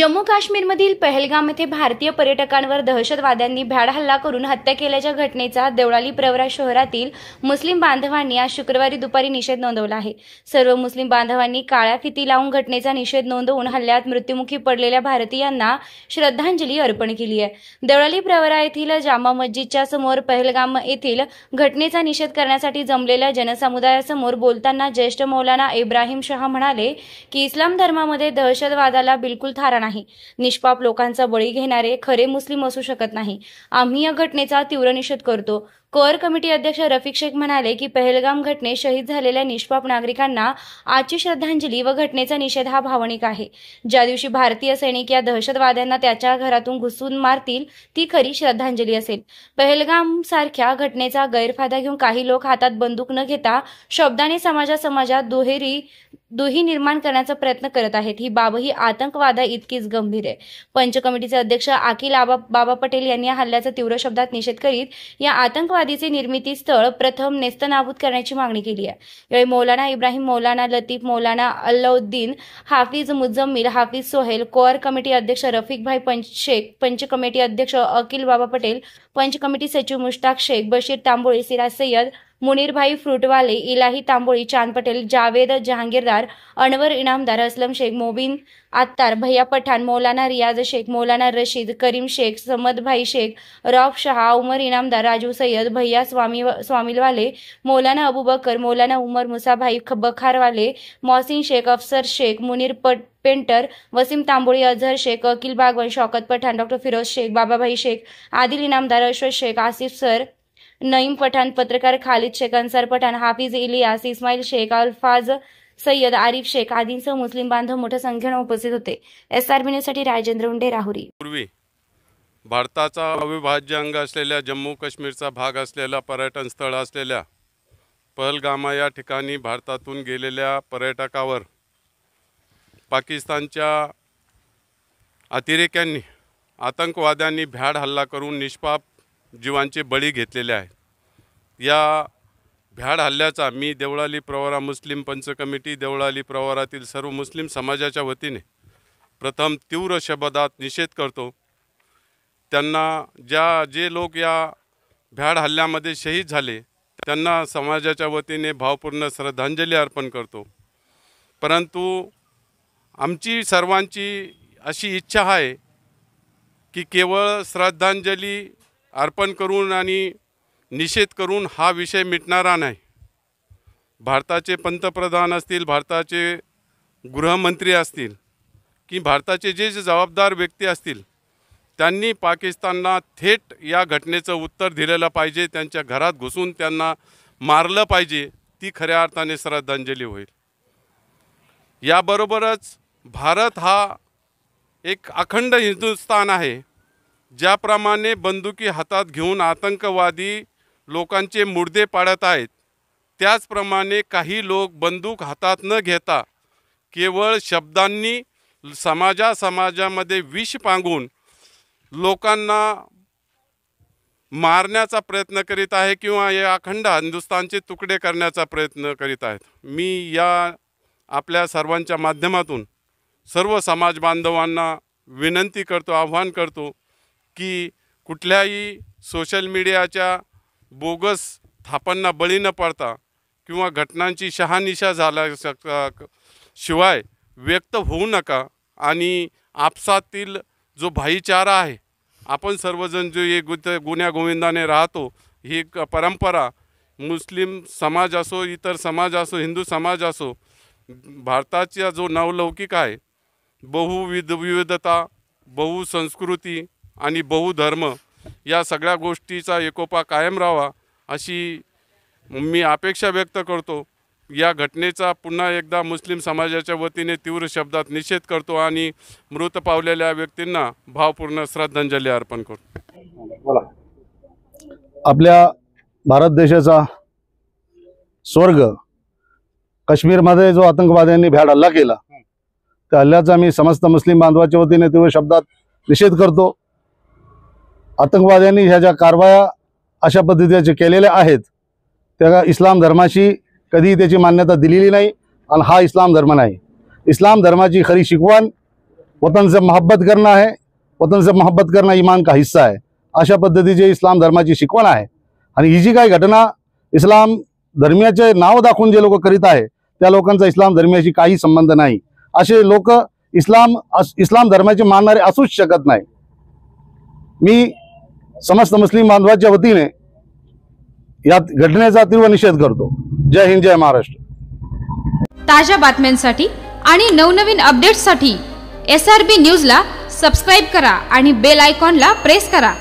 जम्मू काश्मीरमधील पहलगाम येथे भारतीय पर्यटकांवर दहशतवाद्यांनी भ्याड हल्ला करून हत्या केल्याच्या घटनेचा देवळाली प्रवरा शहरातील मुस्लिम बांधवांनी आज शुक्रवारी दुपारी निषेध नोंदवला आहे। सर्व मुस्लिम बांधवांनी काळ्या फिती लावून घटनेचा निषेध नोंदवून हल्ल्यात मृत्युमुखी पडलेल्या भारतीयांना श्रद्धांजली अर्पण केली आहे। देवळाली प्रवरा येथील जामा मस्जिदच्या समोर पहलगाम येथील घटनेचा निषेध करण्यासाठी जमलेल्या जनसमुदायासमोर बोलताना ज्येष्ठ मौलाना इब्राहिम शाह म्हणाले की इस्लाम धर्मामध्ये दहशतवादाला बिलकुल थारा नाही। निष्पाप लोकांचा बळी घेणारे खरे मुस्लिम असू शकत नाही। आम्ही या घटनेचा तीव्र निषेध करतो। कोर कमिटी अध्यक्ष रफिक शेख म्हणाले की पहलगाम घटनेत शहीद झालेल्या निष्पाप नागरिकांना आजची श्रद्धांजली व घटनेचा निषेध हा भावनिक आहे। ज्या दिवशी भारतीय सैनिक या दहशतवाद्यांना त्याच्या घरातून घुसून मारतील ती खरी श्रद्धांजली असेल। पहलगाम सारख्या घटनेचा गैरफायदा घेऊन काही लोक हातात बंदूक न घेता शब्दाने समाजात दुही निर्माण करण्याचा प्रयत्न करत आहेत। ही बाब ही आतंकवादा इतकीच गंभीर आहे। पंच कमिटीचे अध्यक्ष अखिल बाबा पटेल यांनी या हल्ल्याचा तीव्र शब्दात निषेध करीत या आतंकवादीचे निर्मिती स्थळ प्रथम नेस्तनाबूत करण्याची मागणी केली आहे। यावेळी मौलाना इब्राहिम, मौलाना लतीफ, मौलाना अल्लाउद्दीन, हाफिज मुजम्मिल, हाफिज सोहेल, कोर कमिटी अध्यक्ष रफिक भाई शेख, पंच कमिटी अध्यक्ष अखिल बाबा पटेल, पंच कमिटी सचिव मुश्ताक शेख, बशीर तांबोळी, सिराज सय्यद, मुनीर भाई फ्रूटवाले, इलाही तांबोळी, चांद पटेल, जावेद जहांगीरदार, अनवर इनामदार, असलम शेख, मोबिन अत्तार, भैया पठाण, मौलाना रियाज शेख, मौलाना रशीद, करीम शेख, समद भाई शेख, रौफ शाह, उमर इनामदार, राजू सय्यद, भैया स्वामिलवाले, मौलाना अबू बकर, मौलाना उमर मुसा भाई बखारवाले, Mohsin Shaikh, Afsar Shaikh, Munir Painter, Wasim Tamboli, Azhar Shaikh, Akil Bagwan, Shaukat Pathan, doctor Firoz Shaikh, Bababhai Shaikh, Adil Inamdar, Ashraf Shaikh, Asif sir, Naeem Pathan, पत्रकार खालिद शेख, अन्सार पठाण, हाफिज इलियास, इस्माईल शेख, अल्फाज सय्यद, आरिफ शेख आदींसह मुस्लिम बांधव मोठ्या संख्येने उपस्थित होते। SRB न्यूजसाठी राजेंद्र उंडे, राहुरी। पूर्वी भारताचा अविभाज्य अंग असलेल्या जम्मू काश्मीरचा भाग असलेला पर्यटन स्थळ असलेल्या पहलगाम या ठिकाणी भारतातून गेलेल्या पर्यटकावर पाकिस्तानच्या अतिरेक्यांनी, आतंकवाद्यांनी भ्याड हल्ला करून निष्पाप जीवांचे बळी घेतलेले आहेत। या भ्याड हल्ल्याचा मी देवळाली प्रवरा मुस्लिम पंच कमिटी, देवळाली प्रवरातील सर्व मुस्लिम समाजाच्या वतीने प्रथम तीव्र शब्दात निषेध करतो। त्यांना जे लोक या भ्याड हल्ल्यामध्ये शहीद झाले त्यांना समाजाच्या वतीने भावपूर्ण श्रद्धांजली अर्पण करतो। परंतु आमची सर्वांची अशी इच्छा आहे की केवळ श्रद्धांजली अर्पण करून आणि निषेध करून हा विषय मिटणारा नाही। भारताचे पंतप्रधान असतील, भारताचे गृहमंत्री असतील की भारताचे जे जबाबदार व्यक्ती असतील त्यांनी पाकिस्तानला थेट या घटनेचं उत्तर दिलेलं पाहिजे। त्यांच्या घरात घुसून त्यांना मारलं पाहिजे। ती खऱ्या अर्थाने श्रद्धांजली होईल। याबरोबरच भारत हा एक अखंड हिंदुस्थान आहे। ज्याप्रमाणे बंदुकी हातात घेऊन आतंकवादी लोकांचे मुर्दे पाडत आहेत, त्याचप्रमाणे काही लोक बंदूक हातात न घेता केवळ शब्दांनी समाजामध्ये विष पांगून लोकांना मारण्याचा प्रयत्न करीत आहे किंवा या अखंड हिंदुस्थानचे तुकडे करण्याचा प्रयत्न करीत आहेत। मी या आपल्या सर्वांच्या माध्यमातून सर्व समाज बांधवांना विनंती करतो, आव्हान करतो की कुठल्याही सोशल मीडियाच्या बोगस थापांना बळी न पडता किंवा घटनांची शहानिशा झाल्याशिवाय व्यक्त होऊ नका आणि आपसातील जो भाईचारा आहे, आपण सर्वजण जो एक गुण्यागोविंदाने राहतो, ही परंपरा मुस्लिम समाज असो, इतर समाज असो, हिंदू समाज असो, भारताचा जो नवलौकिक आहे, विविधता, बहुसंस्कृती आणि बहुधर्म या सगळ्या गोष्टीचा एकोपा कायम राहावा अशी मी अपेक्षा व्यक्त करतो। या घटनेचा पुन्हा एकदा मुस्लिम समाजाच्या वतीने तीव्र शब्दात निषेध करतो आणि मृत पावलेल्या व्यक्तींना भावपूर्ण श्रद्धांजली अर्पण करतो। आपल्या भारत देशाचा स्वर्ग काश्मीरमध्ये जो आतंकवाद्यांनी भ्याड हल्ला केला त्या हल्ल्याचा मी समस्त मुस्लिम बांधवाच्या वतीने तीव्र शब्दात निषेध करतो। आतंकवाद्यांनी ह्या ज्या कारवाया अशा पद्धतीचे केलेल्या आहेत त्या इस्लाम धर्माशी कधी त्याची मान्यता दिलेली नाही आणि हा इस्लाम धर्म नाही। इस्लाम धर्माची खरी शिकवण वतन से मोहब्बत करना है, वतन से मोहब्बत करना ईमान का हिस्सा आहे, अशा पद्धतीची इस्लाम धर्माची शिकवण आहे। आणि ही जी काही घटना इस्लाम धर्मियाचे नाव दाखवून जे लोक करीत आहे त्या लोकांचा इस्लाम धर्मियाशी काही संबंध नाही। असे लोक इस्लाम धर्माचे मानणारे असूच शकत नाही। मी समस्त मुस्लिम बांधवांच्या वतीने या घटनेचा तीव्र निषेध करतो। जय हिंद, जय महाराष्ट्र। ताज्या बातम्यांसाठी आणि नवनवीन अपडेट्ससाठी SRB न्यूजला सबस्क्राइब करा आणि बेल आयकॉनला प्रेस करा।